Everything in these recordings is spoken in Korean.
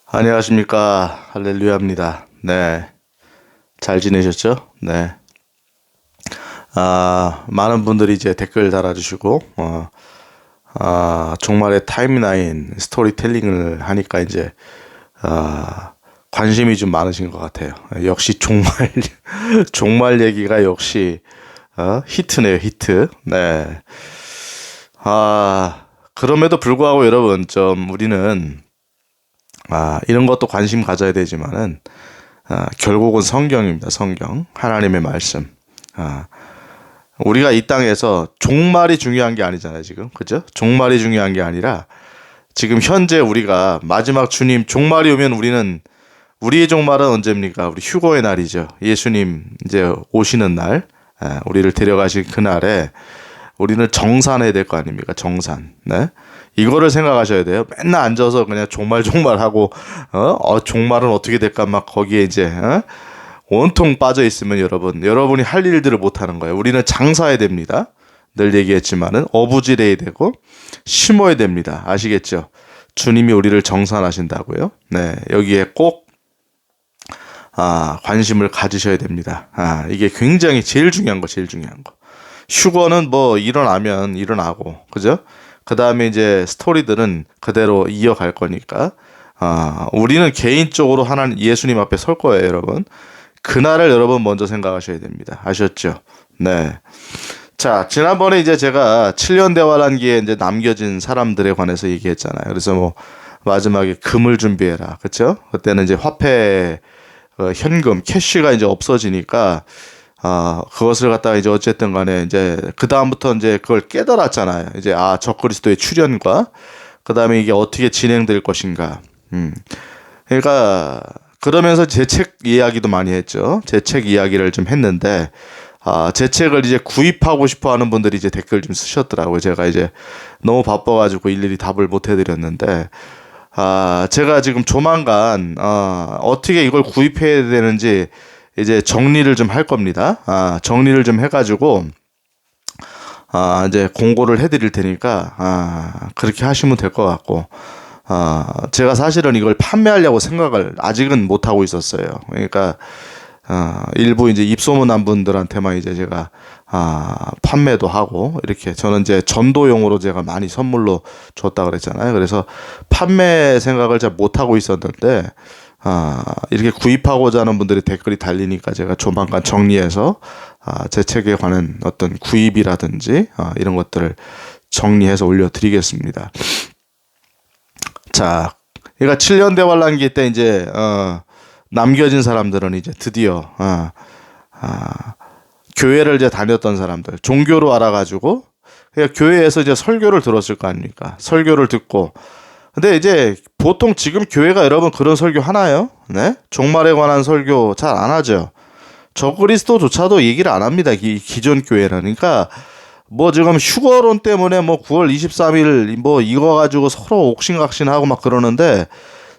안녕하십니까. 할렐루야입니다. 네. 잘 지내셨죠? 네. 많은 분들이 이제 댓글 달아주시고, 종말의 타임라인 스토리텔링을 하니까 이제, 관심이 좀 많으신 것 같아요. 역시 종말 얘기가 역시, 히트네요, 히트. 네. 그럼에도 불구하고 여러분, 우리는, 이런 것도 관심 가져야 되지만은, 결국은 성경입니다. 성경. 하나님의 말씀. 우리가 이 땅에서 종말이 중요한 게 아니잖아요, 지금. 그죠? 종말이 중요한 게 아니라, 지금 현재 우리가 마지막 주님 종말이 오면 우리의 종말은 언제입니까? 우리 휴거의 날이죠. 예수님 이제 오시는 날, 우리를 데려가실 그날에 우리는 정산해야 될 거 아닙니까? 정산. 네. 이거를 생각하셔야 돼요. 맨날 앉아서 그냥 종말 하고, 종말은 어떻게 될까? 막 거기에 이제, 온통 빠져 있으면 여러분이 할 일들을 못 하는 거예요. 우리는 장사해야 됩니다. 늘 얘기했지만은, 어부지래야 되고, 심어야 됩니다. 아시겠죠? 주님이 우리를 정산하신다고요. 네. 여기에 꼭, 관심을 가지셔야 됩니다. 이게 굉장히 제일 중요한 거. 휴거는 뭐 일어나면 일어나고, 그죠? 그 다음에 이제 스토리들은 그대로 이어갈 거니까, 우리는 개인적으로 하나님, 예수님 앞에 설 거예요, 여러분. 그날을 여러분 먼저 생각하셔야 됩니다. 아셨죠? 네. 자, 지난번에 이제 제가 7년 대화란기에 이제 남겨진 사람들에 관해서 얘기했잖아요. 그래서 뭐, 마지막에 금을 준비해라. 그쵸? 그때는 이제 화폐, 현금, 캐시가 이제 없어지니까, 그것을 갖다가 이제 어쨌든 간에 이제 그다음부터 이제 그걸 깨달았잖아요. 이제 적그리스도의 출현과 그다음에 이게 어떻게 진행될 것인가. 그러니까 그러면서 제 책 이야기도 많이 했죠. 제 책 이야기를 좀 했는데 제 책을 이제 구입하고 싶어 하는 분들이 이제 댓글 좀 쓰셨더라고요. 제가 이제 너무 바빠가지고 일일이 답을 못 해드렸는데 제가 지금 조만간 어떻게 이걸 구입해야 되는지 이제 정리를 좀 할 겁니다. 정리를 좀 해가지고, 이제 공고를 해드릴 테니까, 그렇게 하시면 될 것 같고, 제가 사실은 이걸 판매하려고 생각을 아직은 못하고 있었어요. 그러니까, 일부 이제 입소문 난 분들한테만 이제 제가, 판매도 하고, 이렇게 저는 이제 전도용으로 제가 많이 선물로 줬다 그랬잖아요. 그래서 판매 생각을 잘 못하고 있었는데, 이렇게 구입하고자 하는 분들이 댓글이 달리니까 제가 조만간 정리해서 제 책에 관한 어떤 구입이라든지 이런 것들을 정리해서 올려드리겠습니다. 자, 그러니까 7년 대환란기 때 이제 남겨진 사람들은 이제 드디어 교회를 이제 다녔던 사람들, 종교로 알아가지고 그러니까 교회에서 이제 설교를 들었을 거 아닙니까? 설교를 듣고 근데 이제 보통 지금 교회가 여러분 그런 설교 하나요? 네? 종말에 관한 설교 잘 안 하죠. 적그리스도조차도 얘기를 안 합니다. 기존 교회는. 그러니까 뭐 지금 휴거론 때문에 뭐 9월 23일 뭐 이거 가지고 서로 옥신각신하고 막 그러는데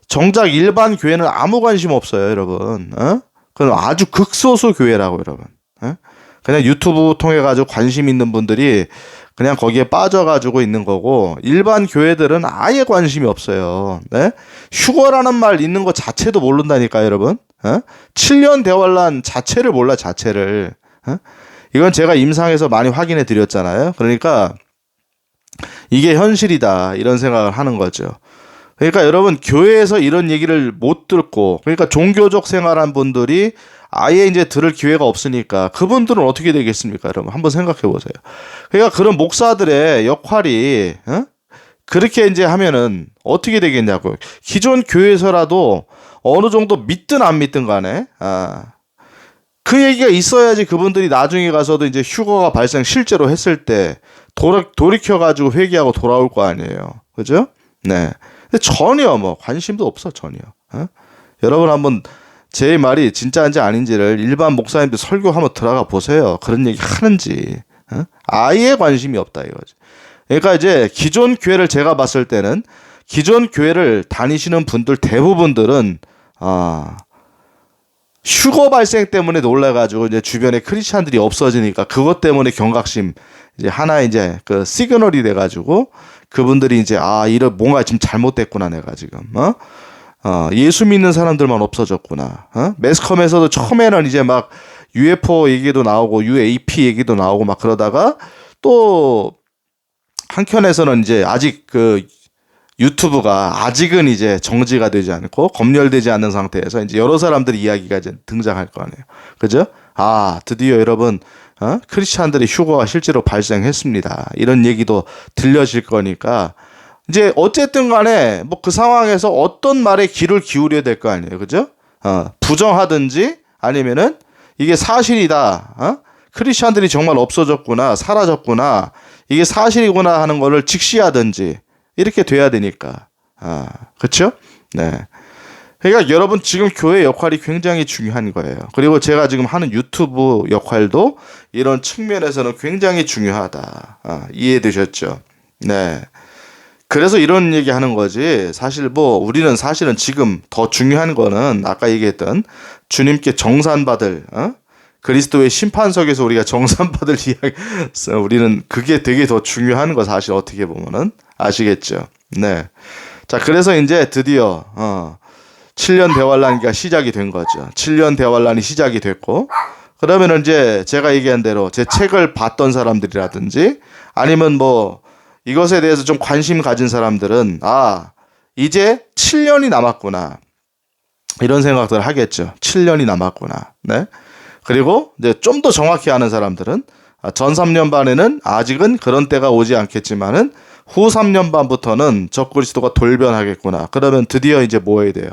정작 일반 교회는 아무 관심 없어요, 여러분. 그건 아주 극소수 교회라고 여러분. 그냥 유튜브 통해 가지고 관심 있는 분들이 그냥 거기에 빠져가지고 있는 거고 일반 교회들은 아예 관심이 없어요. 네? 휴거라는 말 있는 것 자체도 모른다니까요, 여러분. 7년 대환란 자체를 몰라, 자체를. 이건 제가 임상에서 많이 확인해 드렸잖아요. 그러니까 이게 현실이다 이런 생각을 하는 거죠. 그러니까 여러분 교회에서 이런 얘기를 못 듣고 그러니까 종교적 생활한 분들이 아예 이제 들을 기회가 없으니까 그분들은 어떻게 되겠습니까? 여러분 한번 생각해 보세요. 그러니까 그런 목사들의 역할이 그렇게 이제 하면은 어떻게 되겠냐고요. 기존 교회에서라도 어느 정도 믿든 안 믿든 간에 그 얘기가 있어야지 그분들이 나중에 가서도 이제 휴거가 발생 실제로 했을 때 돌이켜 가지고 회개하고 돌아올 거 아니에요. 그죠? 네. 근데 전혀 뭐 관심도 없어 전혀. 여러분 한번 제 말이 진짜인지 아닌지를 일반 목사님들 설교 한번 들어가 보세요. 그런 얘기 하는지. 아예 관심이 없다 이거지. 그러니까 이제 기존 교회를 제가 봤을 때는 기존 교회를 다니시는 분들 대부분들은 휴거 발생 때문에 놀라가지고 이제 주변에 크리스찬들이 없어지니까 그것 때문에 경각심 이제 하나 이제 그 시그널이 돼가지고 그분들이 이제 이런 뭔가 지금 잘못됐구나 내가 지금 예수 믿는 사람들만 없어졌구나. 매스컴에서도 처음에는 이제 막 UFO 얘기도 나오고 UAP 얘기도 나오고 막 그러다가 또 한켠에서는 이제 아직 그 유튜브가 아직은 이제 정지가 되지 않고 검열되지 않는 상태에서 이제 여러 사람들의 이야기가 이제 등장할 거 아니에요. 그죠? 드디어 여러분, 크리스찬들의 휴거가 실제로 발생했습니다. 이런 얘기도 들려질 거니까 이제 어쨌든 간에 뭐 그 상황에서 어떤 말에 귀를 기울여야 될 거 아니에요. 그죠? 부정하든지 아니면은 이게 사실이다. 크리스찬들이 정말 없어졌구나, 사라졌구나, 이게 사실이구나 하는 거를 직시하든지 이렇게 돼야 되니까. 그렇죠? 네. 그러니까 여러분 지금 교회 역할이 굉장히 중요한 거예요. 그리고 제가 지금 하는 유튜브 역할도 이런 측면에서는 굉장히 중요하다. 이해되셨죠? 네. 그래서 이런 얘기 하는 거지. 사실 뭐 우리는 사실은 지금 더 중요한 거는 아까 얘기했던 주님께 정산받을, 그리스도의 심판석에서 우리가 정산받을 이야기, 우리는 그게 되게 더 중요한 거 사실 어떻게 보면은 아시겠죠? 네. 자, 그래서 이제 드디어 7년 대환란기가 시작이 된 거죠. 7년 대환란이 시작이 됐고, 그러면은 이제 제가 얘기한 대로 제 책을 봤던 사람들이라든지 아니면 뭐 이것에 대해서 좀 관심 가진 사람들은 이제 7년이 남았구나, 이런 생각들을 하겠죠. 7년이 남았구나. 네. 그리고 이제 좀 더 정확히 아는 사람들은 전 3년 반에는 아직은 그런 때가 오지 않겠지만은 후 3년 반부터는 적그리스도가 돌변하겠구나. 그러면 드디어 이제 뭐 해야 돼요?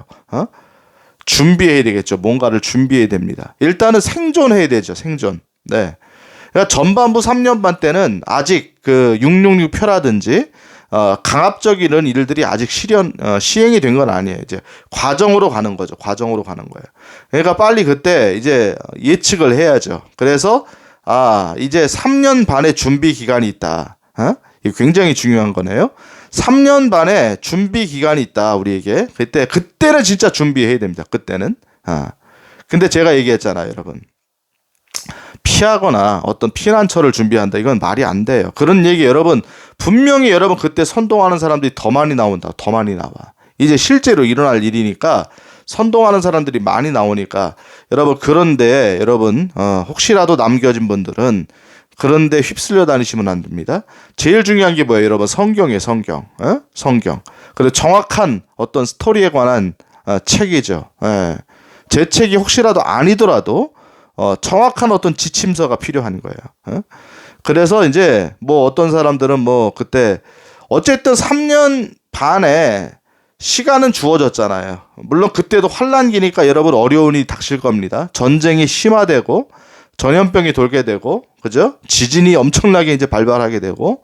준비해야 되겠죠. 뭔가를 준비해야 됩니다. 일단은 생존해야 되죠. 생존. 네. 그러니까 전반부 3년 반 때는 아직 그 666 표라든지 강압적인 일들이 아직 시행이 된 건 아니에요. 이제 과정으로 가는 거죠. 과정으로 가는 거예요. 그러니까 빨리 그때 이제 예측을 해야죠. 그래서 이제 3년 반의 준비 기간이 있다. 이게 굉장히 중요한 거네요. 3년 반의 준비 기간이 있다, 우리에게. 그때는 진짜 준비해야 됩니다. 그때는. 근데 제가 얘기했잖아요, 여러분. 피하거나 어떤 피난처를 준비한다, 이건 말이 안 돼요. 그런 얘기 여러분, 분명히 여러분 그때 선동하는 사람들이 더 많이 나온다. 더 많이 나와. 이제 실제로 일어날 일이니까 선동하는 사람들이 많이 나오니까 여러분, 그런데 여러분 혹시라도 남겨진 분들은 그런데 휩쓸려 다니시면 안 됩니다. 제일 중요한 게 뭐예요, 여러분? 성경이에요. 성경. 성경. 그리고 정확한 어떤 스토리에 관한 책이죠. 제 책이 혹시라도 아니더라도 정확한 어떤 지침서가 필요한 거예요. 그래서 이제 뭐 어떤 사람들은 뭐 그때 어쨌든 3년 반에 시간은 주어졌잖아요. 물론 그때도 환란기니까 여러분 어려운 일이 닥칠 겁니다. 전쟁이 심화되고 전염병이 돌게 되고, 그죠? 지진이 엄청나게 이제 발발하게 되고,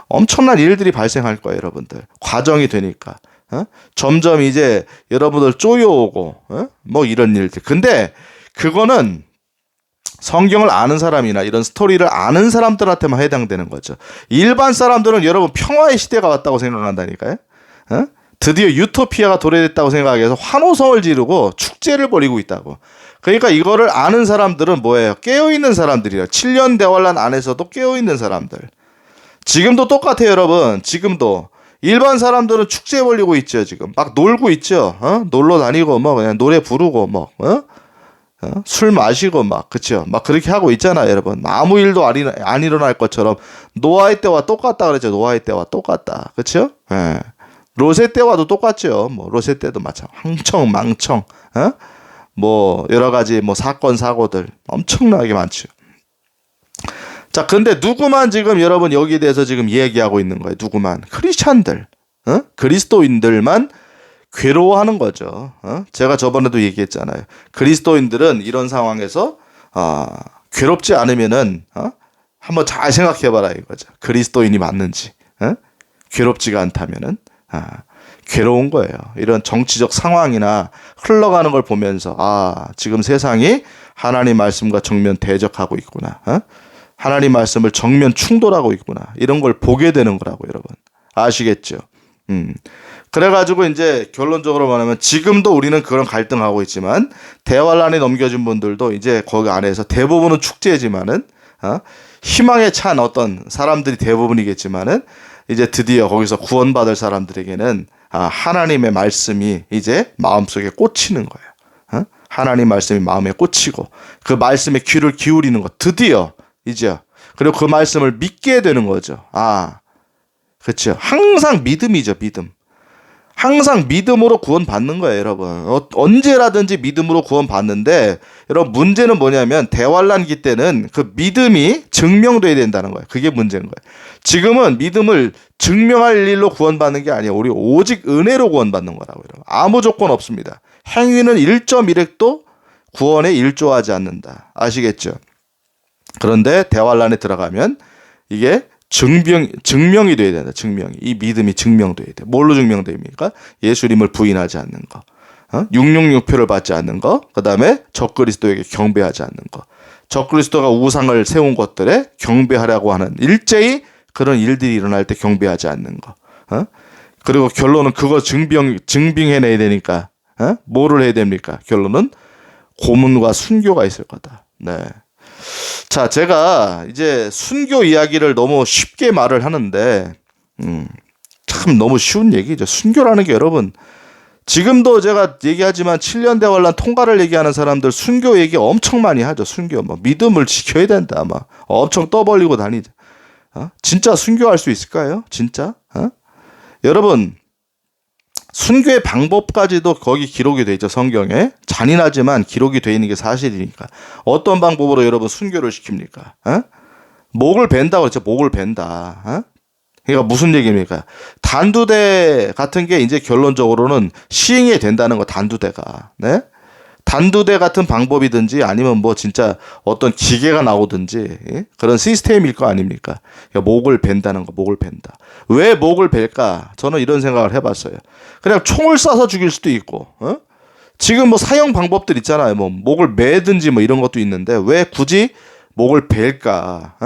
엄청난 일들이 발생할 거예요, 여러분들. 과정이 되니까. 점점 이제 여러분들 쪼여오고, 뭐 이런 일들. 근데 그거는 성경을 아는 사람이나 이런 스토리를 아는 사람들한테만 해당되는 거죠. 일반 사람들은 여러분 평화의 시대가 왔다고 생각한다니까요. 드디어 유토피아가 도래됐다고 생각해서 환호성을 지르고 축제를 벌이고 있다고. 그러니까 이거를 아는 사람들은 뭐예요? 깨어있는 사람들이에요. 7년 대환란 안에서도 깨어있는 사람들. 지금도 똑같아요, 여러분. 지금도 일반 사람들은 축제 벌리고 있죠. 지금 막 놀고 있죠. 놀러 다니고 뭐 그냥 노래 부르고 뭐 술 마시고 막, 그쵸? 막 그렇게 하고 있잖아요, 여러분. 아무 일도 안 일어날 것처럼. 노아의 때와 똑같다 그랬죠. 노아의 때와 똑같다. 그쵸? 예. 로세 때와도 똑같죠. 뭐 로세 때도 마찬가지. 황청망청, 뭐 여러 가지 뭐 사건 사고들 엄청나게 많죠. 자, 근데 누구만 지금 여러분 여기에 대해서 지금 얘기하고 있는 거예요. 누구만? 크리스찬들, 그리스도인들만 괴로워하는 거죠. 제가 저번에도 얘기했잖아요. 그리스도인들은 이런 상황에서 괴롭지 않으면은 한번 잘 생각해봐라 이거죠. 그리스도인이 맞는지. 괴롭지가 않다면은 괴로운 거예요. 이런 정치적 상황이나 흘러가는 걸 보면서 지금 세상이 하나님 말씀과 정면 대적하고 있구나. 하나님 말씀을 정면 충돌하고 있구나. 이런 걸 보게 되는 거라고, 여러분. 아시겠죠? 그래가지고 이제 결론적으로 말하면 지금도 우리는 그런 갈등하고 있지만 대환란에 넘겨진 분들도 이제 거기 안에서 대부분은 축제지만은 희망에 찬 어떤 사람들이 대부분이겠지만은 이제 드디어 거기서 구원받을 사람들에게는 하나님의 말씀이 이제 마음속에 꽂히는 거예요. 하나님 말씀이 마음에 꽂히고 그 말씀에 귀를 기울이는 거 드디어 이제 그리고 그 말씀을 믿게 되는 거죠. 그렇죠. 항상 믿음이죠, 믿음. 항상 믿음으로 구원받는 거예요, 여러분. 언제라든지 믿음으로 구원받는데 여러분 문제는 뭐냐면 대환란기 때는 그 믿음이 증명돼야 된다는 거예요. 그게 문제인 거예요. 지금은 믿음을 증명할 일로 구원받는 게 아니에요. 우리 오직 은혜로 구원받는 거라고요. 아무 조건 없습니다. 행위는 1.1획도 구원에 일조하지 않는다. 아시겠죠? 그런데 대환란에 들어가면 이게 증명이 돼야 된다. 증명이. 이 믿음이 증명돼야 돼. 뭘로 증명됩니까? 예수님을 부인하지 않는 거. 666표를 받지 않는 거. 그 다음에 적그리스도에게 경배하지 않는 거. 적그리스도가 우상을 세운 것들에 경배하려고 하는 일제히 그런 일들이 일어날 때 경배하지 않는 거. 그리고 결론은 그거 증빙해내야 되니까 뭐를 해야 됩니까? 결론은 고문과 순교가 있을 거다. 네. 자, 제가 이제 순교 이야기를 너무 쉽게 말을 하는데, 참 너무 쉬운 얘기죠. 순교라는 게 여러분, 지금도 제가 얘기하지만 7년 대환란 통과를 얘기하는 사람들 순교 얘기 엄청 많이 하죠. 순교, 믿음을 지켜야 된다. 엄청 떠벌리고 다니죠. 진짜 순교할 수 있을까요? 진짜? 여러분, 순교의 방법까지도 거기 기록이 돼 있죠. 성경에. 잔인하지만 기록이 돼 있는 게 사실이니까. 어떤 방법으로 여러분 순교를 시킵니까? 목을 벤다고 그랬죠. 목을 벤다. 그러니까 무슨 얘기입니까? 단두대 같은 게 이제 결론적으로는 시행이 된다는 거, 단두대가. 네? 단두대 같은 방법이든지 아니면 진짜 어떤 기계가 나오든지 그런 시스템일 거 아닙니까? 그러니까 목을 벤다는 거, 목을 벤다. 왜 목을 벨까? 저는 이런 생각을 해봤어요. 그냥 총을 쏴서 죽일 수도 있고, 지금 사형 방법들 있잖아요. 목을 매든지 이런 것도 있는데 왜 굳이 목을 벨까?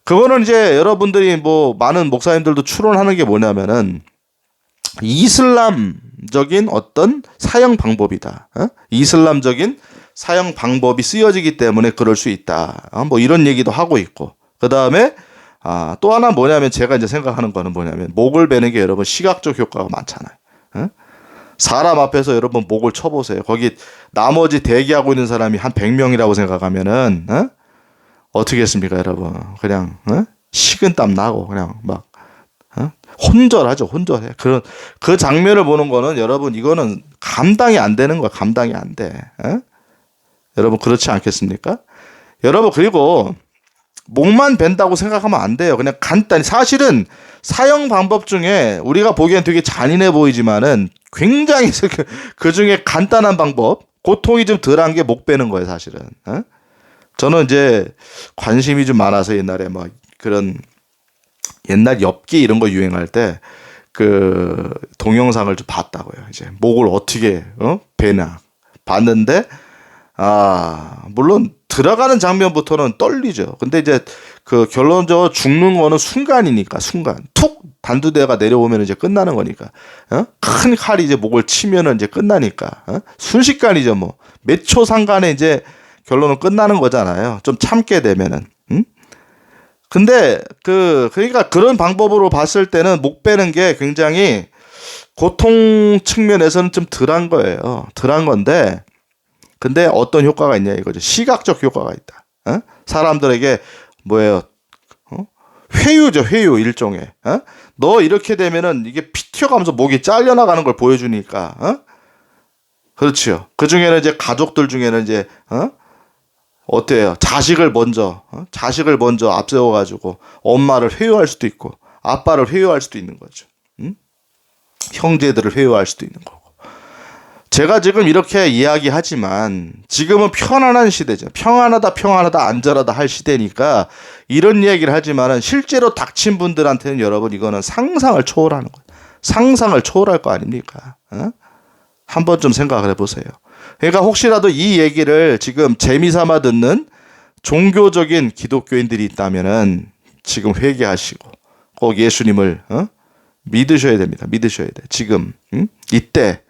그거는 이제 여러분들이 많은 목사님들도 추론하는 게 뭐냐면은 이슬람적인 어떤 사형 방법이다. 이슬람적인 사형 방법이 쓰여지기 때문에 그럴 수 있다. 이런 얘기도 하고 있고. 그 다음에 또 하나 뭐냐면 제가 이제 생각하는 거는 뭐냐면 목을 베는 게 여러분 시각적 효과가 많잖아요. 사람 앞에서 여러분 목을 쳐보세요. 거기 나머지 대기하고 있는 사람이 한 100명이라고 생각하면은 어떻게 했습니까, 여러분? 그냥 식은땀 나고 그냥 혼절하죠. 혼절해. 그 장면을 보는 거는 여러분 이거는 감당이 안 되는 거야. 감당이 안 돼. 여러분 그렇지 않겠습니까? 여러분 그리고 목만 벤다고 생각하면 안 돼요. 그냥 간단히 사실은 사형 방법 중에 우리가 보기엔 되게 잔인해 보이지만은 굉장히 그 중에 간단한 방법, 고통이 좀 덜한 게 목 베는 거예요, 사실은. 저는 이제 관심이 좀 많아서 옛날에 그런 옛날 엽기 이런 거 유행할 때 그 동영상을 좀 봤다고요. 이제 목을 어떻게 베나 봤는데 물론 들어가는 장면부터는 떨리죠. 근데 이제 그 결론적으로 죽는 거는 순간이니까 순간 툭 단두대가 내려오면 이제 끝나는 거니까 큰 칼이 이제 목을 치면은 이제 끝나니까 순식간이죠. 몇 초 상간에 이제 결론은 끝나는 거잖아요. 좀 참게 되면은. 근데 그러니까 그런 방법으로 봤을 때는 목 베는 게 굉장히 고통 측면에서는 좀 덜한 거예요. 덜한 건데 근데 어떤 효과가 있냐 이거죠. 시각적 효과가 있다. 사람들에게 뭐예요? 회유죠. 회유 일종의. 너 이렇게 되면은 이게 피 튀어가면서 목이 잘려나가는 걸 보여주니까. 그렇죠. 그 중에는 이제 가족들 중에는 이제 어때요? 자식을 먼저 앞세워가지고 엄마를 회유할 수도 있고 아빠를 회유할 수도 있는 거죠. 형제들을 회유할 수도 있는 거고. 제가 지금 이렇게 이야기하지만 지금은 편안한 시대죠. 평안하다 안전하다 할 시대니까 이런 이야기를 하지만은 실제로 닥친 분들한테는 여러분 이거는 상상을 초월하는 거예요. 상상을 초월할 거 아닙니까? 한번 좀 생각을 해보세요. 그러니까 혹시라도 이 얘기를 지금 재미삼아 듣는 종교적인 기독교인들이 있다면은 지금 회개하시고 꼭 예수님을 믿으셔야 됩니다. 믿으셔야 돼. 지금 이때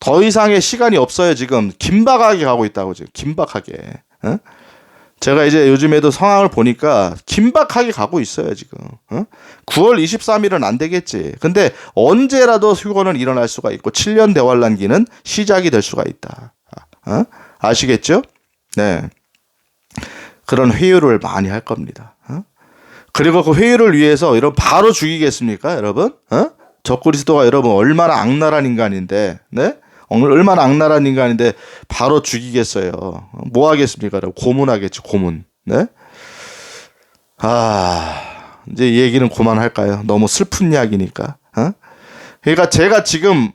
더 이상의 시간이 없어요. 지금 긴박하게 가고 있다고 지금 긴박하게. 제가 이제 요즘에도 상황을 보니까 긴박하게 가고 있어요, 지금. 9월 23일은 안 되겠지. 근데 언제라도 휴거는 일어날 수가 있고 7년 대환란기는 시작이 될 수가 있다. 아시겠죠? 네. 그런 회유를 많이 할 겁니다. 그리고 그 회유를 위해서 여러분 바로 죽이겠습니까, 여러분? 적그리스도가 여러분 얼마나 악랄한 인간인데, 네? 얼마나 악랄한 인간인데 바로 죽이겠어요. 뭐 하겠습니까? 고문하겠지, 고문. 네? 이제 얘기는 그만할까요? 너무 슬픈 이야기니까. 그러니까 제가 지금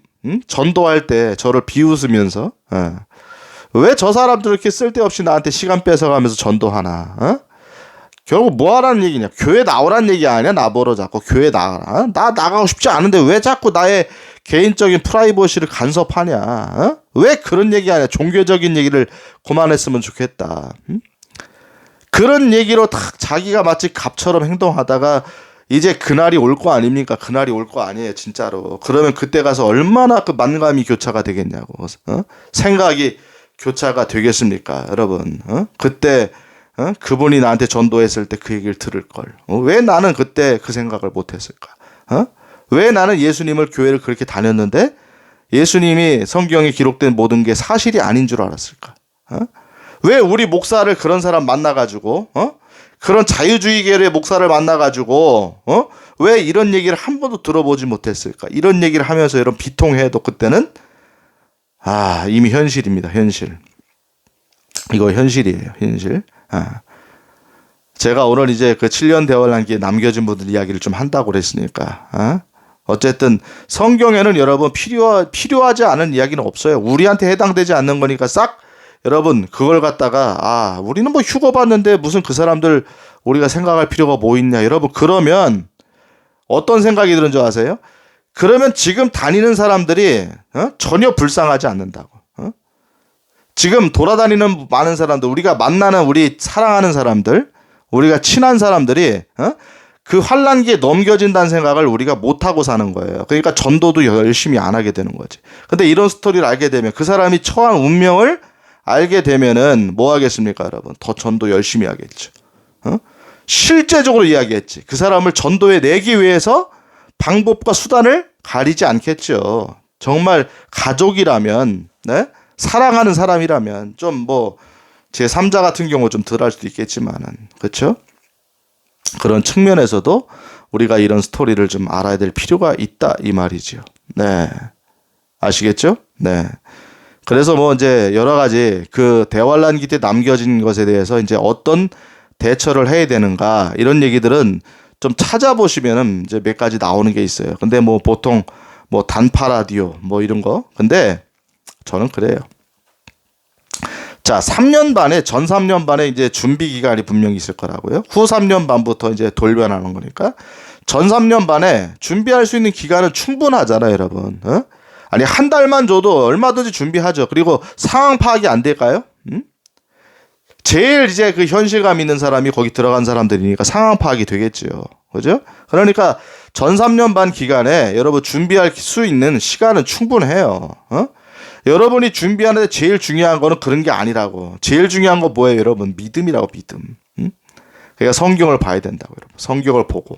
전도할 때 저를 비웃으면서 왜 저 사람들 이렇게 쓸데없이 나한테 시간 뺏어가면서 전도하나? 결국 뭐 하라는 얘기냐? 교회 나오라는 얘기 아니야? 나보러 자꾸 교회 나가라. 나 나가고 싶지 않은데 왜 자꾸 나의 개인적인 프라이버시를 간섭하냐? 왜 그런 얘기 아니야? 종교적인 얘기를 그만했으면 좋겠다. 그런 얘기로 딱 자기가 마치 갑처럼 행동하다가 이제 그날이 올 거 아닙니까? 그날이 올 거 아니에요, 진짜로. 그러면 그때 가서 얼마나 그 만감이 교차가 되겠냐고. 생각이 교차가 되겠습니까, 여러분? 그때 그분이 나한테 전도했을 때 그 얘기를 들을 걸. 왜 나는 그때 그 생각을 못했을까? 왜 나는 예수님을 교회를 그렇게 다녔는데 예수님이 성경에 기록된 모든 게 사실이 아닌 줄 알았을까? 왜 우리 목사를 그런 사람 만나가지고 그런 자유주의계의 목사를 만나가지고 왜 이런 얘기를 한 번도 들어보지 못했을까? 이런 얘기를 하면서 이런 비통해도 그때는 이미 현실입니다. 현실. 이거 현실이에요. 현실. 제가 오늘 이제 그 7년 대환란기에 남겨진 분들 이야기를 좀 한다고 그랬으니까 어쨌든 성경에는 여러분 필요하지 않은 이야기는 없어요. 우리한테 해당되지 않는 거니까 싹 여러분 그걸 갖다가 우리는 뭐 휴거 받는데 무슨 그 사람들 우리가 생각할 필요가 뭐 있냐. 여러분 그러면 어떤 생각이 드는 줄 아세요? 그러면 지금 다니는 사람들이 전혀 불쌍하지 않는다고. 지금 돌아다니는 많은 사람들, 우리가 만나는 우리 사랑하는 사람들, 우리가 친한 사람들이 그 환란기에 넘겨진다는 생각을 우리가 못하고 사는 거예요. 그러니까 전도도 열심히 안 하게 되는 거지. 근데 이런 스토리를 알게 되면 그 사람이 처한 운명을 알게 되면은 뭐 하겠습니까, 여러분? 더 전도 열심히 하겠죠. 실제적으로 이야기했지. 그 사람을 전도에 내기 위해서 방법과 수단을 가리지 않겠죠. 정말 가족이라면, 네? 사랑하는 사람이라면 좀 뭐 제3자 같은 경우 좀 덜 할 수도 있겠지만은, 그렇죠? 그런 측면에서도 우리가 이런 스토리를 좀 알아야 될 필요가 있다 이 말이죠. 네, 아시겠죠? 네. 그래서 뭐 이제 여러 가지 그 대환란기 때 남겨진 것에 대해서 이제 어떤 대처를 해야 되는가 이런 얘기들은 좀 찾아보시면은 이제 몇 가지 나오는 게 있어요. 근데 뭐 보통 뭐 단파 라디오 뭐 이런 거. 근데 저는 그래요. 자, 3년 반에 전 3년 반에 이제 준비 기간이 분명히 있을 거라고요. 후 3년 반부터 이제 돌변하는 거니까 전 3년 반에 준비할 수 있는 기간은 충분하잖아요, 여러분. 아니 한 달만 줘도 얼마든지 준비하죠. 그리고 상황 파악이 안 될까요? 제일 이제 그 현실감 있는 사람이 거기 들어간 사람들이니까 상황 파악이 되겠죠. 그죠? 그러니까 전 3년 반 기간에 여러분 준비할 수 있는 시간은 충분해요. 여러분이 준비하는데 제일 중요한 거는 그런 게 아니라고. 제일 중요한 거 뭐예요, 여러분? 믿음이라고, 믿음. 그러니까 성경을 봐야 된다고, 여러분. 성경을 보고.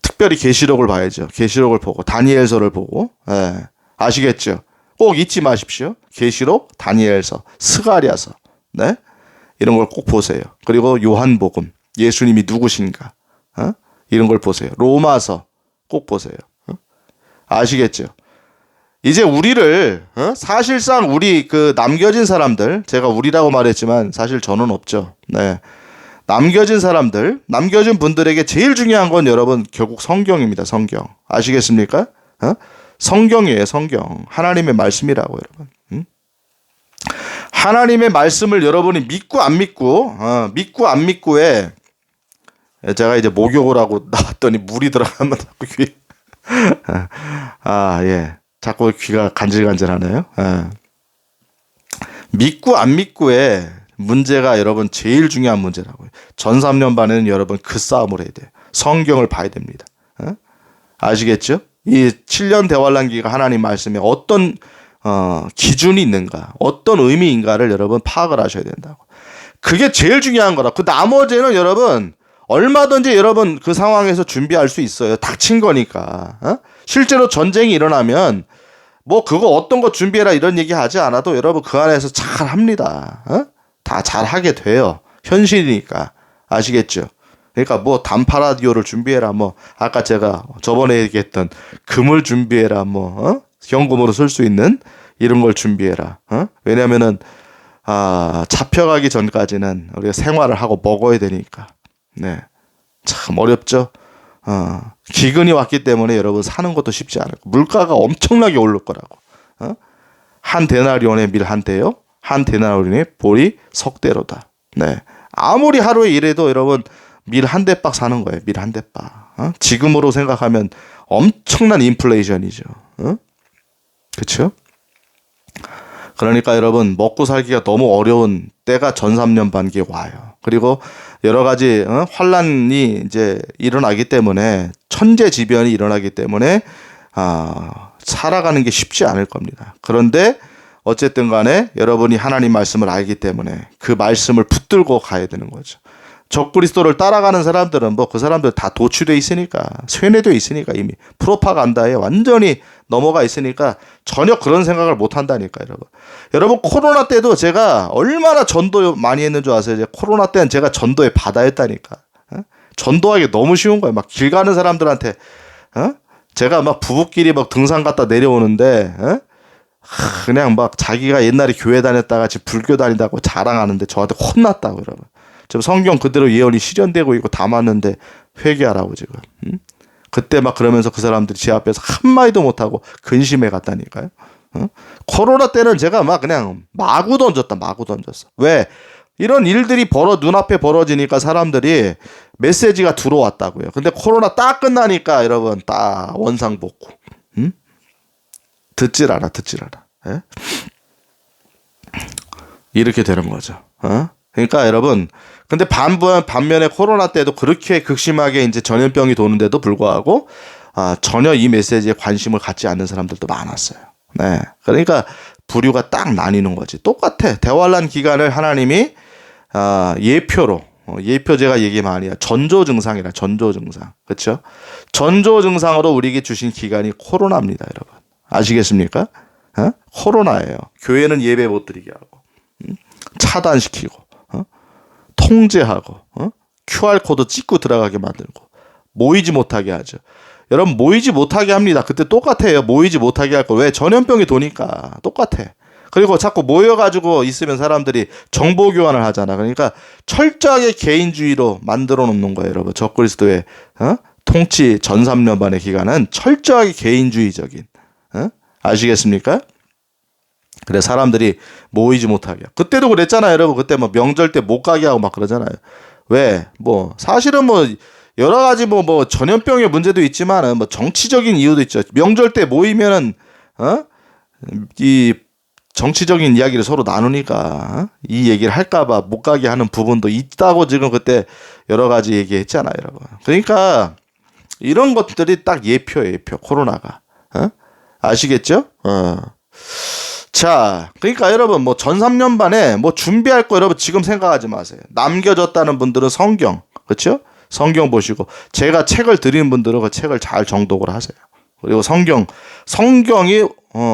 특별히 계시록을 봐야죠. 계시록을 보고 다니엘서를 보고. 아시겠죠? 꼭 잊지 마십시오. 계시록, 다니엘서, 스가랴서. 네? 이런 걸 꼭 보세요. 그리고 요한복음. 예수님이 누구신가? 이런 걸 보세요. 로마서 꼭 보세요. 아시겠죠? 이제 우리를 사실상 우리 그 남겨진 사람들, 제가 우리라고 말했지만 사실 저는 없죠. 네. 남겨진 사람들, 남겨진 분들에게 제일 중요한 건 여러분 결국 성경입니다. 성경. 아시겠습니까? 성경이에요. 성경. 하나님의 말씀이라고, 여러분. 하나님의 말씀을 여러분이 믿고 안 믿고에 제가 이제 목욕을 하고 나왔더니 물이 들어가면 자꾸 귀에 예. 자꾸 귀가 간질간질하네요. 믿고 안 믿고의 문제가 여러분 제일 중요한 문제라고요. 전 3년 반에는 여러분 그 싸움을 해야 돼요. 성경을 봐야 됩니다. 아시겠죠? 이 7년 대환란기가 하나님 말씀에 어떤 기준이 있는가, 어떤 의미인가를 여러분 파악을 하셔야 된다고. 그게 제일 중요한 거라. 그 나머지는 여러분 얼마든지 여러분 그 상황에서 준비할 수 있어요. 닥친 거니까. 실제로 전쟁이 일어나면 뭐 그거 어떤 거 준비해라 이런 얘기 하지 않아도 여러분 그 안에서 잘 합니다. 다 잘 하게 돼요. 현실이니까. 아시겠죠? 그러니까 뭐 단파 라디오를 준비해라, 뭐 아까 제가 저번에 얘기했던 금을 준비해라, 뭐 현금으로 쓸 수 있는 이런 걸 준비해라. 왜냐면은 잡혀가기 전까지는 우리가 생활을 하고 먹어야 되니까. 네, 참 어렵죠. 기근이 왔기 때문에 여러분 사는 것도 쉽지 않을 거. 물가가 엄청나게 오를 거라고. 한 데나리온의 밀 한 대요, 한 데나리온의 보리 석 대로다. 네, 아무리 하루에 일해도 여러분 밀 한 대박 사는 거예요. 밀 한 대박. 지금으로 생각하면 엄청난 인플레이션이죠. 그렇죠? 그러니까 여러분 먹고 살기가 너무 어려운 때가 전삼년반기에 와요. 그리고 여러 가지 환란이 이제 일어나기 때문에, 천재지변이 일어나기 때문에 살아가는 게 쉽지 않을 겁니다. 그런데 어쨌든 간에 여러분이 하나님 말씀을 알기 때문에 그 말씀을 붙들고 가야 되는 거죠. 적그리스도를 따라가는 사람들은 뭐 그 사람들 다 도취돼 있으니까, 쇠뇌돼 있으니까, 이미 프로파간다에 완전히 넘어가 있으니까 전혀 그런 생각을 못 한다니까. 여러분 코로나 때도 제가 얼마나 전도 많이 했는 줄 아세요? 이제 코로나 때는 제가 전도의 바다였다니까. 전도하기 너무 쉬운 거예요. 막 길 가는 사람들한테 제가 막 부부끼리 막 등산 갔다 내려오는데 그냥 막 자기가 옛날에 교회 다녔다가 지금 불교 다닌다고 자랑하는데 저한테 혼났다고. 여러분 지금 성경 그대로 예언이 실현되고 있고 다 맞는데 회개하라고 지금. 그때 막 그러면서 그 사람들이 제 앞에서 한마디도 못하고 근심해 갔다니까요. 코로나 때는 제가 막 그냥 마구 던졌어. 왜? 이런 일들이 눈앞에 벌어지니까 사람들이 메시지가 들어왔다고요. 근데 코로나 딱 끝나니까 여러분 딱 원상복구. 듣질 않아. 예? 이렇게 되는 거죠. 그러니까 여러분, 근데 반면에 코로나 때도 그렇게 극심하게 이제 전염병이 도는데도 불구하고 전혀 이 메시지에 관심을 갖지 않는 사람들도 많았어요. 네, 그러니까 부류가 딱 나뉘는 거지. 똑같아. 대환란 기간을 하나님이 예표 제가 얘기 많이 해요. 전조 증상이라. 그렇죠? 전조 증상으로 우리에게 주신 기간이 코로나입니다, 여러분. 아시겠습니까? 코로나예요. 교회는 예배 못 드리게 하고, 차단시키고, 통제하고, QR코드 찍고 들어가게 만들고, 모이지 못하게 하죠. 여러분 모이지 못하게 합니다. 그때 똑같아요. 모이지 못하게 할 거. 왜? 전염병이 도니까 똑같아. 그리고 자꾸 모여가지고 있으면 사람들이 정보 교환을 하잖아. 그러니까 철저하게 개인주의로 만들어 놓는 거예요, 여러분. 적그리스도의 통치 전 3년반의 기간은 철저하게 개인주의적인. 아시겠습니까? 그래 사람들이 모이지 못하게. 그때도 그랬잖아요, 여러분. 그때 뭐 명절 때 못 가게 하고 막 그러잖아요. 왜? 뭐 사실은 뭐 여러 가지 뭐 전염병의 문제도 있지만은 뭐 정치적인 이유도 있죠. 명절 때 모이면은 이 정치적인 이야기를 서로 나누니까 이 얘기를 할까봐 못 가게 하는 부분도 있다고 지금 그때 여러 가지 얘기했잖아요, 여러분. 그러니까 이런 것들이 딱 예표예요, 코로나가. 아시겠죠? 자, 그러니까 여러분 뭐 전 3년반에 뭐 준비할 거 여러분 지금 생각하지 마세요. 남겨졌다는 분들은 성경, 그렇죠? 성경 보시고, 제가 책을 드리는 분들은 그 책을 잘 정독을 하세요. 그리고 성경이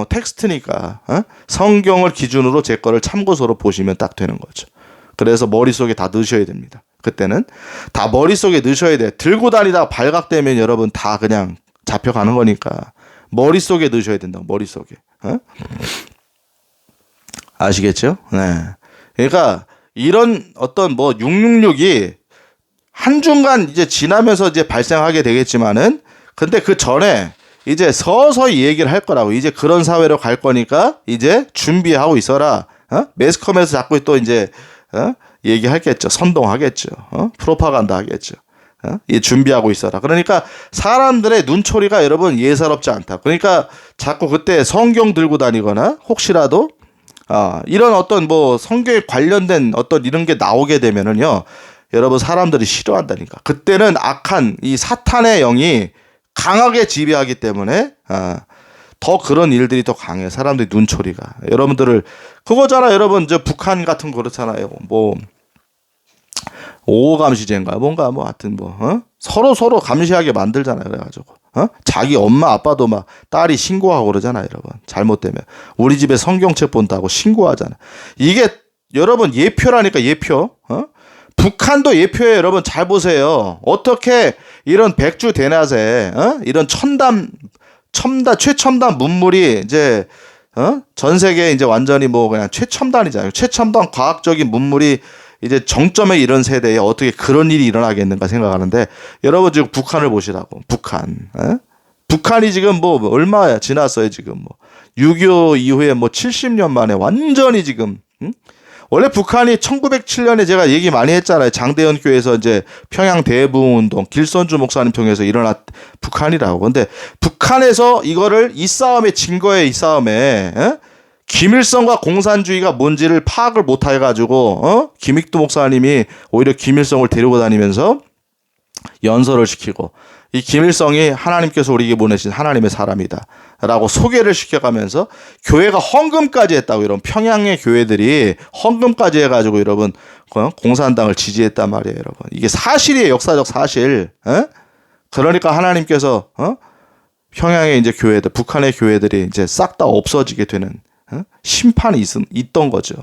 텍스트니까 성경을 기준으로 제 거를 참고서로 보시면 딱 되는 거죠. 그래서 머릿속에 다 넣으셔야 됩니다. 그때는 다 머릿속에 넣으셔야 돼. 들고 다니다가 발각되면 여러분 다 그냥 잡혀가는 거니까 머릿속에 넣으셔야 된다고. 머릿속에. 아시겠죠? 네. 그러니까 이런 어떤 뭐 666이 한중간 이제 지나면서 이제 발생하게 되겠지만은, 근데 그 전에 이제 서서히 얘기를 할 거라고. 이제 그런 사회로 갈 거니까 이제 준비하고 있어라. 매스컴에서 자꾸 또 이제 얘기하겠죠. 선동하겠죠. 프로파간다 하겠죠. 이 준비하고 있어라. 그러니까 사람들의 눈초리가 여러분 예사롭지 않다. 그러니까 자꾸 그때 성경 들고 다니거나 혹시라도 이런 어떤 뭐 성경에 관련된 어떤 이런 게 나오게 되면은요, 여러분 사람들이 싫어한다니까. 그때는 악한 이 사탄의 영이 강하게 지배하기 때문에 더 그런 일들이 더 강해. 사람들이 눈초리가. 여러분들을 그거잖아. 여러분 저 북한 같은 거 그렇잖아요. 뭐 오감시제인가 뭔가 뭐 하여튼 뭐 서로 감시하게 만들잖아요. 그래가지고 자기 엄마 아빠도 막 딸이 신고하고 그러잖아요. 여러분 잘못되면 우리 집에 성경책 본다고 신고하잖아요. 이게 여러분 예표라니까 예표. 북한도 예표예요. 여러분 잘 보세요. 어떻게 이런 백주 대낮에 이런 최첨단 문물이 이제 전 세계에 이제 완전히 뭐 그냥 최첨단이잖아요. 최첨단 과학적인 문물이 이제 정점에 이런 세대에 어떻게 그런 일이 일어나겠는가 생각하는데 여러분 지금 북한을 보시라고. 북한이 지금 뭐 얼마 지났어요. 지금 뭐 6.25 이후에 뭐 70년 만에 완전히 지금 원래 북한이 1907년에 제가 얘기 많이 했잖아요. 장대현 교회에서 이제 평양 대부흥운동 길선주 목사님 통해서 일어났 북한이라고. 근데 북한에서 이거를 이 싸움에 진 거예요. 이 싸움에. 김일성과 공산주의가 뭔지를 파악을 못 해가지고 김익두 목사님이 오히려 김일성을 데리고 다니면서 연설을 시키고 이 김일성이 하나님께서 우리에게 보내신 하나님의 사람이다 라고 소개를 시켜가면서 교회가 헌금까지 했다고. 이런 평양의 교회들이 헌금까지 해가지고 여러분 공산당을 지지했단 말이에요. 여러분 이게 사실이에요. 역사적 사실. 그러니까 하나님께서 평양의 이제 교회들 북한의 교회들이 이제 싹 다 없어지게 되는 심판이 있던 거죠.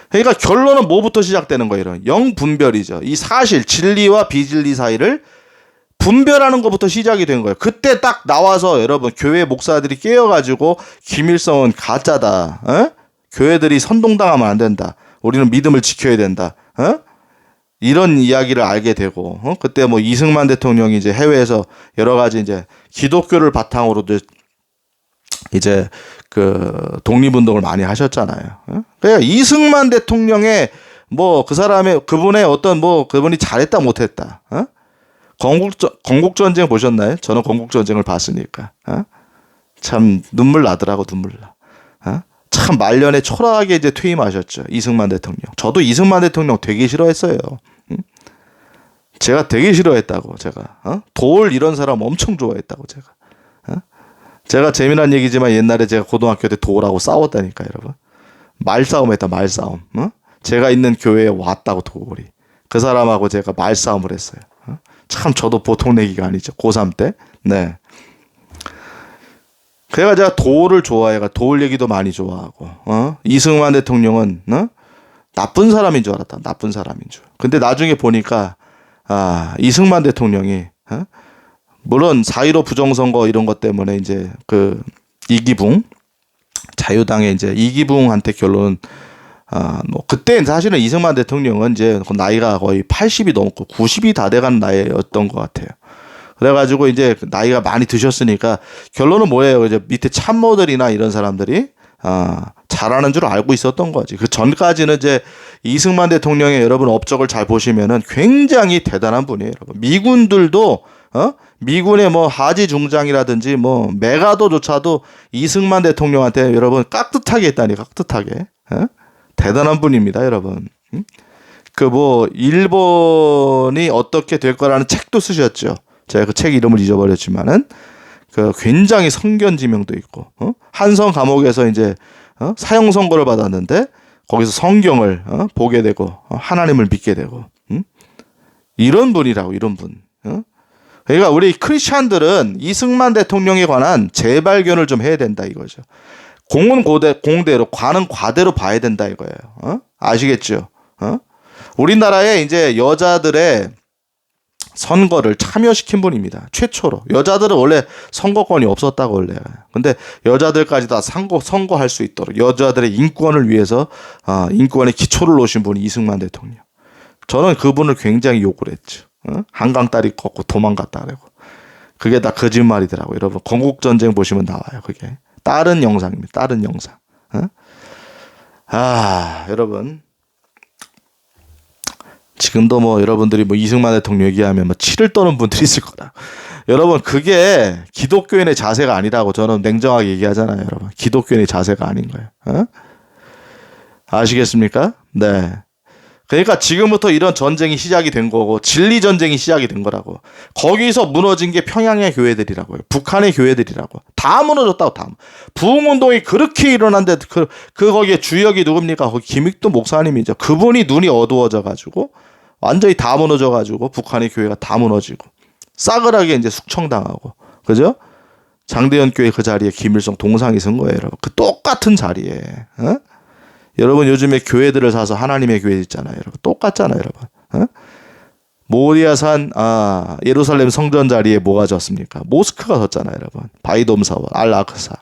그러니까 결론은 뭐부터 시작되는 거예요? 이런 영분별이죠. 이 사실 진리와 비진리 사이를 분별하는 것부터 시작이 된 거예요. 그때 딱 나와서 여러분 교회 목사들이 깨어가지고 김일성은 가짜다. 교회들이 선동당하면 안 된다. 우리는 믿음을 지켜야 된다. 이런 이야기를 알게 되고 그때 뭐 이승만 대통령이 이제 해외에서 여러 가지 이제 기독교를 바탕으로 이제 그 독립운동을 많이 하셨잖아요. 그러니까 이승만 대통령의 뭐 그 사람의 그분의 어떤 뭐 그분이 잘했다 못했다. 건국전쟁 보셨나요? 저는 건국전쟁을 봤으니까. 참 눈물 나더라고. 눈물 나. 참 말년에 초라하게 이제 퇴임하셨죠. 이승만 대통령. 저도 이승만 대통령 되게 싫어했어요. 제가 되게 싫어했다고. 제가 도올 이런 사람 엄청 좋아했다고. 제가 재미난 얘기지만 옛날에 제가 고등학교 때 도올하고 싸웠다니까 여러분. 말싸움 했다. 말싸움. 제가 있는 교회에 왔다고 도올이. 그 사람하고 제가 말싸움을 했어요. 참 저도 보통 내기가 아니죠. 고3 때. 네. 그래가 제가 도올을 좋아해가 도올 얘기도 많이 좋아하고 이승만 대통령은 나쁜 사람인 줄 알았다. 나쁜 사람인 줄. 근데 나중에 보니까 이승만 대통령이 물론 4.15 부정선거 이런 것 때문에 이제 그 이기붕 자유당의 이제 이기붕한테 결론은 뭐 그때 사실은 이승만 대통령은 이제 나이가 거의 80이 넘고 90이 다 돼가는 나이였던 것 같아요. 그래가지고 이제 나이가 많이 드셨으니까 결론은 뭐예요? 이제 밑에 참모들이나 이런 사람들이 잘하는 줄 알고 있었던 거지. 그 전까지는 이제 이승만 대통령의 여러분 업적을 잘 보시면은 굉장히 대단한 분이에요. 여러분. 미군들도 미군의 뭐 하지 중장이라든지 뭐 메가도조차도 이승만 대통령한테 여러분 깍듯하게 했다니 깍듯하게. 대단한 분입니다, 여러분. 그 뭐 일본이 어떻게 될 거라는 책도 쓰셨죠. 제가 그 책 이름을 잊어버렸지만은 그 굉장히 성견지명도 있고 한성 감옥에서 이제 사형 선고를 받았는데 거기서 성경을 보게 되고 하나님을 믿게 되고 이런 분이라고 이런 분. 그러니까 우리 크리스찬들은 이승만 대통령에 관한 재발견을 좀 해야 된다 이거죠. 공은 공대로 과는 과대로 봐야 된다 이거예요. 아시겠죠? 우리나라에 이제 여자들의 선거를 참여시킨 분입니다. 최초로. 여자들은 원래 선거권이 없었다고 원래. 근데 여자들까지 다 선거할 수 있도록 여자들의 인권을 위해서 인권의 기초를 놓으신 분이 이승만 대통령. 저는 그분을 굉장히 욕을 했죠. 한강 다리 걷고 도망갔다 그러고. 그게 다 거짓말이더라고요. 여러분 건국전쟁 보시면 나와요. 그게. 다른 영상입니다. 다른 영상. 여러분. 지금도 뭐 여러분들이 뭐 이승만 대통령 얘기하면 뭐 치를 떠는 분들이 있을 거다. 여러분 그게 기독교인의 자세가 아니라고 저는 냉정하게 얘기하잖아요. 여러분 기독교인의 자세가 아닌 거예요. 아시겠습니까? 네. 그러니까 지금부터 이런 전쟁이 시작이 된 거고 진리 전쟁이 시작이 된 거라고. 거기서 무너진 게 평양의 교회들이라고요. 북한의 교회들이라고. 다 무너졌다고 다. 부흥운동이 그렇게 일어난데 거기에 주역이 누굽니까? 거기 김익두 목사님이죠. 그분이 눈이 어두워져 가지고 완전히 다 무너져가지고 북한의 교회가 다 무너지고 싸그라게 이제 숙청당하고, 그죠? 장대현 교회 그 자리에 김일성 동상이 선 거예요, 여러분. 그 똑같은 자리에. 어? 여러분 요즘에 교회들을 사서 하나님의 교회 있잖아요, 여러분. 똑같잖아요, 여러분. 어? 모리아산 예루살렘 성전 자리에 뭐가 졌습니까? 모스크가 섰잖아요, 여러분. 바이돔사와 알아크사.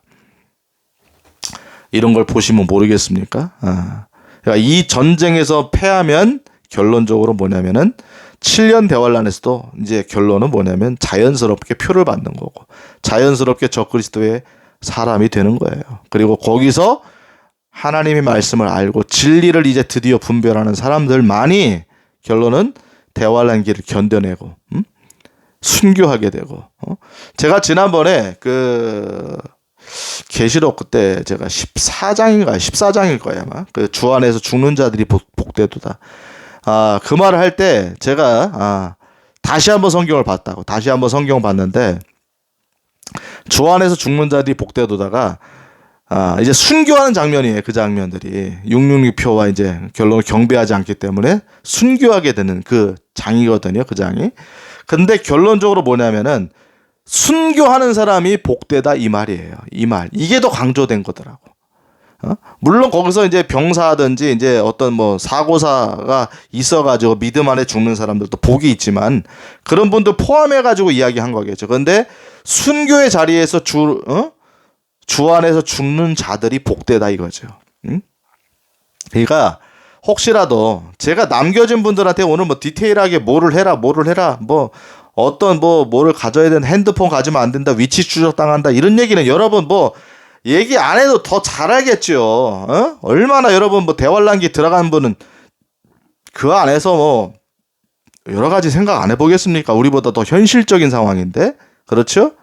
이런 걸 보시면 모르겠습니까? 그러니까 이 전쟁에서 패하면 결론적으로 뭐냐면은 7년 대환란에서도 이제 결론은 뭐냐면 자연스럽게 표를 받는 거고, 자연스럽게 적그리스도의 사람이 되는 거예요. 그리고 거기서 하나님의 말씀을 알고 진리를 이제 드디어 분별하는 사람들만이 결론은 대환란기를 견뎌내고 순교하게 되고. 제가 지난번에 그 계시록 그때 제가 14장일 거예요, 아마. 그 주 안에서 죽는 자들이 복되도다. 그 말을 할 때 제가 다시 한번 성경을 봤다고. 다시 한번 성경 봤는데 주 안에서 죽는 자들이 복되도다가 이제 순교하는 장면이에요. 그 장면들이 666표와 이제 결론을 경배하지 않기 때문에 순교하게 되는 그 장이거든요. 그 장이. 근데 결론적으로 뭐냐면은 순교하는 사람이 복되다 이 말이에요. 이 말. 이게 더 강조된 거더라고. 물론 거기서 이제 병사든지 이제 어떤 뭐 사고사가 있어가지고 믿음 안에 죽는 사람들도 복이 있지만 그런 분들 포함해가지고 이야기한 거겠죠. 그런데 순교의 자리에서 주 안에서 죽는 자들이 복되다 이거죠. 그러니까 혹시라도 제가 남겨진 분들한테 오늘 뭐 디테일하게 뭐를 해라 뭐 어떤 뭐를 가져야 되는 핸드폰 가지면 안 된다, 위치 추적 당한다 이런 얘기는 여러분 뭐 얘기 안 해도 더 잘 알겠죠. 얼마나 여러분 뭐 대환란기 들어간 분은 그 안에서 뭐 여러 가지 생각 안 해보겠습니까? 우리보다 더 현실적인 상황인데, 그렇죠?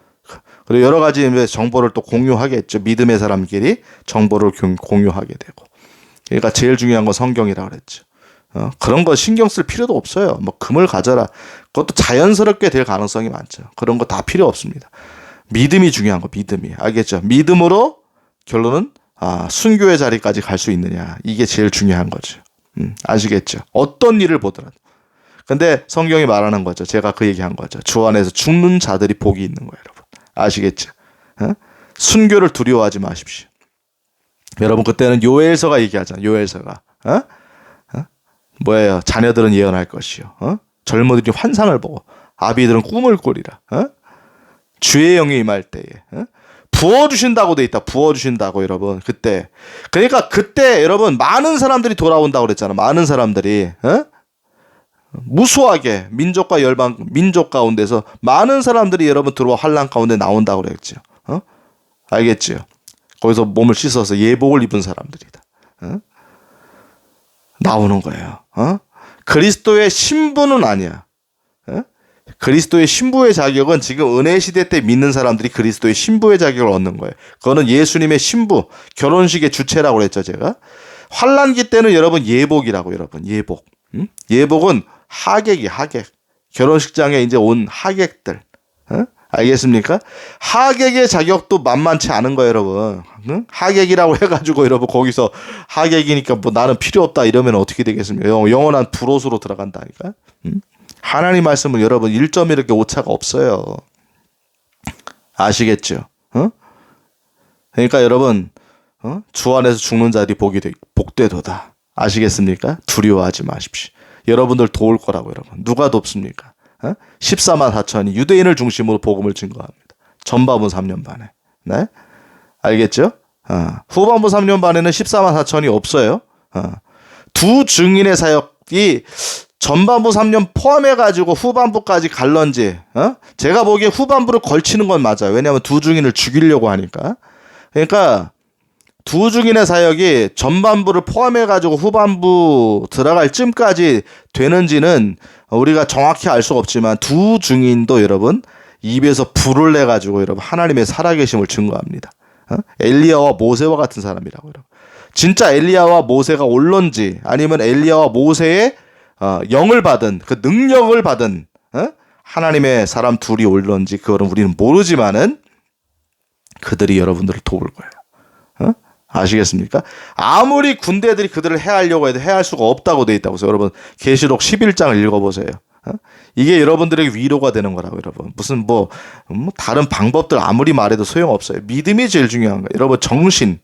그리고 여러 가지 정보를 또 공유하겠죠. 믿음의 사람끼리 정보를 공유하게 되고. 그러니까 제일 중요한 건 성경이라고 그랬죠. 그런 거 신경 쓸 필요도 없어요. 뭐 금을 가져라. 그것도 자연스럽게 될 가능성이 많죠. 그런 거 다 필요 없습니다. 믿음이 중요한 거, 믿음이. 알겠죠? 믿음으로 결론은 순교의 자리까지 갈 수 있느냐. 이게 제일 중요한 거죠. 아시겠죠? 어떤 일을 보더라도. 근데 성경이 말하는 거죠. 제가 그 얘기한 거죠. 주 안에서 죽는 자들이 복이 있는 거예요, 여러분. 아시겠죠? 순교를 두려워하지 마십시오. 여러분 그때는 요엘서가 얘기하잖아요. 요엘서가. 뭐예요? 자녀들은 예언할 것이요. 젊은이들이 환상을 보고 아비들은 꿈을 꾸리라. 주의 영이 임할 때에 부어주신다고 돼 있다. 부어주신다고 여러분. 그때. 그러니까 그때 여러분 많은 사람들이 돌아온다고 그랬잖아. 많은 사람들이. 무수하게 민족과 열방 민족 가운데서 많은 사람들이 여러분 들어와 환란 가운데 나온다고 그랬죠. 알겠죠? 거기서 몸을 씻어서 예복을 입은 사람들이다. 나오는 거예요. 그리스도의 신부는 아니야. 그리스도의 신부의 자격은 지금 은혜 시대 때 믿는 사람들이 그리스도의 신부의 자격을 얻는 거예요. 그거는 예수님의 신부, 결혼식의 주체라고 그랬죠, 제가. 환란기 때는 여러분 예복이라고, 여러분. 예복. 예복은 하객이 하객. 결혼식장에 이제 온 하객들. 알겠습니까? 하객의 자격도 만만치 않은 거예요, 여러분. 하객이라고 해가지고 여러분 거기서 하객이니까 뭐 나는 필요 없다 이러면 어떻게 되겠습니까? 영원한 불옷으로 들어간다니까. 하나님 말씀은 여러분 1.1개 오차가 없어요. 아시겠죠? 그러니까 여러분 주 안에서 죽는 자들이 복되도다. 아시겠습니까? 두려워하지 마십시오. 여러분들 도울 거라고 여러분. 누가 돕습니까? 14만 4천이 유대인을 중심으로 복음을 증거합니다. 전반부 3년 반에. 네? 알겠죠? 후반부 3년 반에는 14만 4천이 없어요. 두 증인의 사역이 전반부 3년 포함해가지고 후반부까지 갈런지, 제가 보기에 후반부를 걸치는 건 맞아요. 왜냐하면 두 증인을 죽이려고 하니까. 그러니까 두 증인의 사역이 전반부를 포함해가지고 후반부 들어갈 쯤까지 되는지는 우리가 정확히 알 수가 없지만 두 증인도 여러분 입에서 불을 내가지고 여러분 하나님의 살아계심을 증거합니다. 엘리야와 모세와 같은 사람이라고 여러분. 진짜 엘리야와 모세가 올런지 아니면 엘리야와 모세의 영을 받은 그 능력을 받은 하나님의 사람 둘이 올런지 그거는 우리는 모르지만은 그들이 여러분들을 도울 거예요. 아시겠습니까? 아무리 군대들이 그들을 해하려고 해도 해할 수가 없다고 돼 있다고 해서 여러분 계시록 11장을 읽어보세요. 이게 여러분들에게 위로가 되는 거라고 여러분. 무슨 뭐 다른 방법들 아무리 말해도 소용없어요. 믿음이 제일 중요한 거예요. 여러분 정신,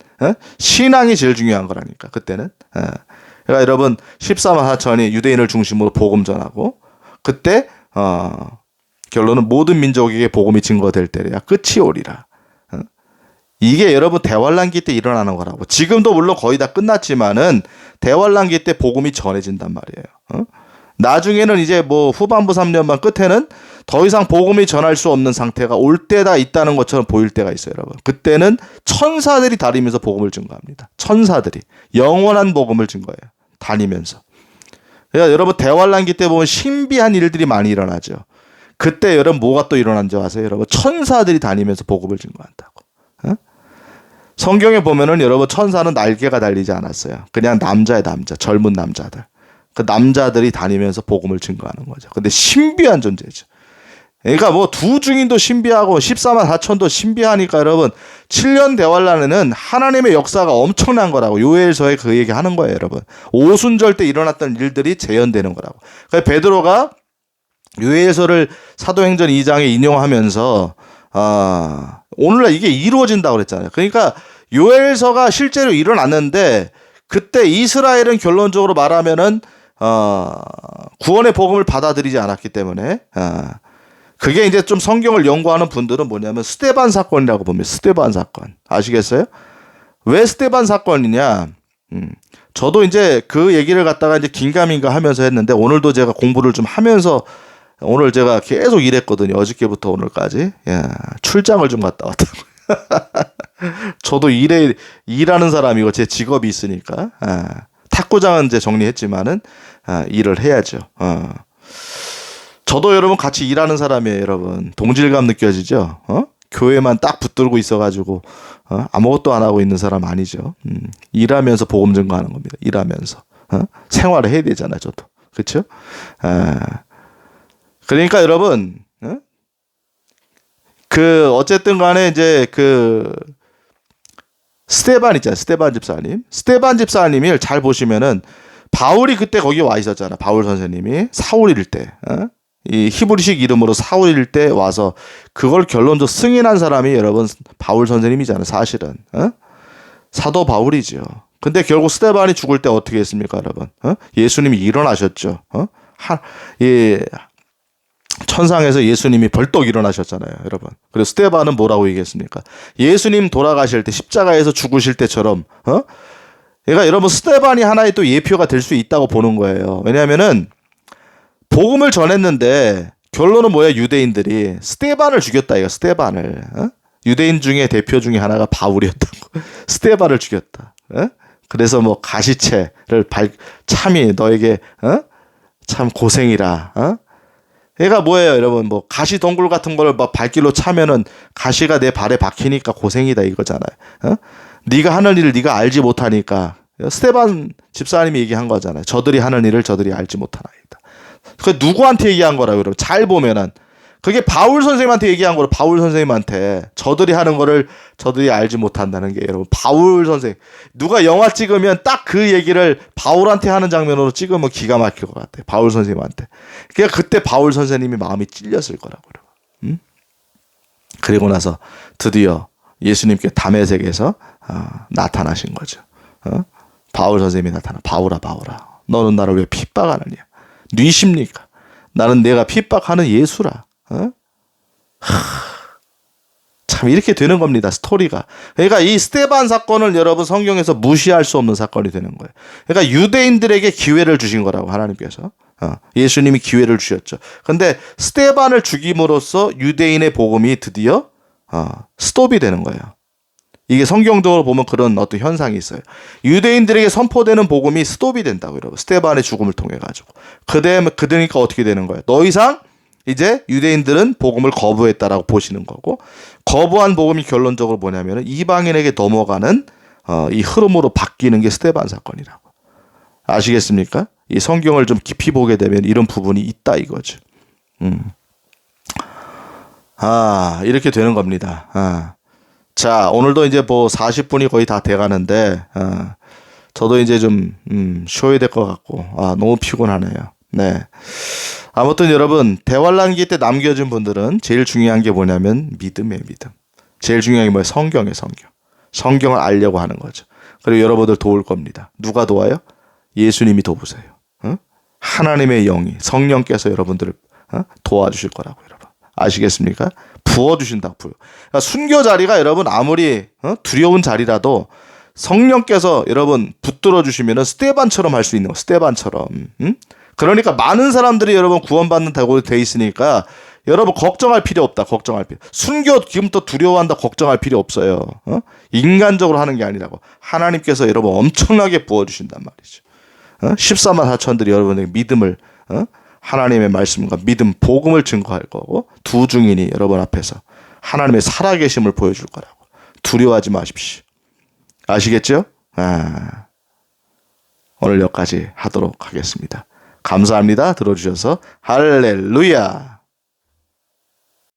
신앙이 제일 중요한 거라니까 그때는. 그러니까 여러분 14만 4천이 유대인을 중심으로 복음 전하고 그때 결론은 모든 민족에게 복음이 증거될 때야 끝이 오리라. 이게 여러분 대환란기 때 일어나는 거라고. 지금도 물론 거의 다 끝났지만은 대환란기 때 복음이 전해진단 말이에요. 나중에는 이제 뭐 후반부 3년만 끝에는 더 이상 복음이 전할 수 없는 상태가 올 때다 있다는 것처럼 보일 때가 있어요, 여러분. 그때는 천사들이 다니면서 복음을 증거합니다. 천사들이 영원한 복음을 증거해요. 다니면서. 그러니까 여러분 대환란기 때 보면 신비한 일들이 많이 일어나죠. 그때 여러분 뭐가 또 일어난지 아세요? 여러분 천사들이 다니면서 복음을 증거한다고. 성경에 보면은 여러분 천사는 날개가 달리지 않았어요. 그냥 남자의 남자, 젊은 남자들. 그 남자들이 다니면서 복음을 증거하는 거죠. 근데 신비한 존재죠. 그러니까 뭐 두 중인도 신비하고 14만 4천도 신비하니까 여러분 7년 대환란에는 하나님의 역사가 엄청난 거라고 요엘서에 그 얘기 하는 거예요, 여러분. 오순절 때 일어났던 일들이 재현되는 거라고. 그래서 베드로가 요엘서를 사도행전 2장에 인용하면서 오늘날 이게 이루어진다고 그랬잖아요. 그러니까 요엘서가 실제로 일어났는데 그때 이스라엘은 결론적으로 말하면은 구원의 복음을 받아들이지 않았기 때문에 그게 이제 좀 성경을 연구하는 분들은 뭐냐면 스데반 사건이라고 봅니다. 스데반 사건 아시겠어요? 왜 스데반 사건이냐? 저도 이제 그 얘기를 갖다가 이제 긴가민가 하면서 했는데 오늘도 제가 공부를 좀 하면서 오늘 제가 계속 일했거든요. 어저께부터 오늘까지. 출장을 좀 갔다 왔다고. 저도 일하는 사람이고 제 직업이 있으니까. 탁구장은 이제 정리했지만은 일을 해야죠. 저도 여러분 같이 일하는 사람이에요, 여러분. 동질감 느껴지죠? 교회만 딱 붙들고 있어가지고 아무것도 안 하고 있는 사람 아니죠. 일하면서 복음 증거하는 겁니다. 일하면서 생활을 해야 되잖아요, 저도. 그렇죠? 그러니까 여러분, 그 어쨌든 간에 이제 그 스데반 있잖아요. 스데반 집사님. 스데반 집사님을 잘 보시면은 바울이 그때 거기 와 있었잖아. 바울 선생님이 사울일 때. 이 히브리식 이름으로 사울일 때 와서 그걸 결론적으로 승인한 사람이 여러분 바울 선생님이잖아요. 사실은. 사도 바울이죠. 근데 결국 스데반이 죽을 때 어떻게 했습니까, 여러분? 예수님이 일어나셨죠. 천상에서 예수님이 벌떡 일어나셨잖아요, 여러분. 그리고 스데반은 뭐라고 얘기했습니까? 예수님 돌아가실 때 십자가에서 죽으실 때처럼, 그러니까 여러분 스데반이 하나의 또 예표가 될 수 있다고 보는 거예요. 왜냐하면은 복음을 전했는데 결론은 뭐야? 유대인들이 스데반을 죽였다, 이거 스데반을. 유대인 중에 대표 중에 하나가 바울이었다고. 스데반을 죽였다. 그래서 뭐 가시채를 참이 너에게 참 고생이라. 얘가 뭐예요, 여러분? 뭐 가시 동굴 같은 거를 막 발길로 차면은 가시가 내 발에 박히니까 고생이다 이거잖아요. 네가 하는 일을 네가 알지 못하니까. 스데반 집사님이 얘기한 거잖아요. 저들이 하는 일을 저들이 알지 못하나이다. 그 누구한테 얘기한 거라고 여러분? 잘 보면은 그게 바울 선생님한테 얘기한 거로 바울 선생님한테 저들이 하는 거를 저들이 알지 못한다는 게 여러분 바울 선생 누가 영화 찍으면 딱 그 얘기를 바울한테 하는 장면으로 찍으면 기가 막힐 것 같아요. 바울 선생님한테. 그러니까 그때 바울 선생님이 마음이 찔렸을 거라고. 그리고 나서 드디어 예수님께 다메섹에서 나타나신 거죠. 바울 선생님이 바울아 너는 나를 왜 핍박하느냐? 뉘십니까? 나는 내가 핍박하는 예수라. 참 이렇게 되는 겁니다. 스토리가. 그러니까 이 스데반 사건을 여러분 성경에서 무시할 수 없는 사건이 되는 거예요. 그러니까 유대인들에게 기회를 주신 거라고 하나님께서. 예수님이 기회를 주셨죠. 근데 스데반을 죽임으로써 유대인의 복음이 드디어 스톱이 되는 거예요. 이게 성경적으로 보면 그런 어떤 현상이 있어요. 유대인들에게 선포되는 복음이 스톱이 된다고 여러분. 스데반의 죽음을 통해 가지고. 그러니까 어떻게 되는 거예요? 더 이상 이제 유대인들은 복음을 거부했다라고 보시는 거고, 거부한 복음이 결론적으로 뭐냐면 이방인에게 넘어가는 이 흐름으로 바뀌는 게 스데반 사건이라고. 아시겠습니까? 이 성경을 좀 깊이 보게 되면 이런 부분이 있다 이거죠. 이렇게 되는 겁니다. 자, 오늘도 이제 뭐 40분이 거의 다 돼가는데, 저도 이제 좀, 쉬어야 될 것 같고, 너무 피곤하네요. 네. 아무튼 여러분, 대환란기 때 남겨진 분들은 제일 중요한 게 뭐냐면 믿음이에요, 믿음. 제일 중요한 게 뭐예요? 성경이에요, 성경. 성경을 알려고 하는 거죠. 그리고 여러분들 도울 겁니다. 누가 도와요? 예수님이 도우세요. 하나님의 영이, 성령께서 여러분들을 도와주실 거라고, 여러분. 아시겠습니까? 부어주신다, 부어. 그러니까 순교 자리가 여러분 아무리 두려운 자리라도 성령께서 여러분 붙들어 주시면은 스테반처럼 할 수 있는 거, 스테반처럼. 그러니까 많은 사람들이 여러분 구원받는다고 돼 있으니까 여러분 걱정할 필요 없다. 걱정할 필요. 순교 지금부터 두려워한다. 걱정할 필요 없어요. 인간적으로 하는 게 아니라고. 하나님께서 여러분 엄청나게 부어주신단 말이죠. 14만 4천들이 여러분에게 믿음을 하나님의 말씀과 믿음, 복음을 증거할 거고 두 증인이 여러분 앞에서 하나님의 살아계심을 보여줄 거라고. 두려워하지 마십시오. 아시겠죠? 오늘 여기까지 하도록 하겠습니다. 감사합니다. 들어주셔서 할렐루야.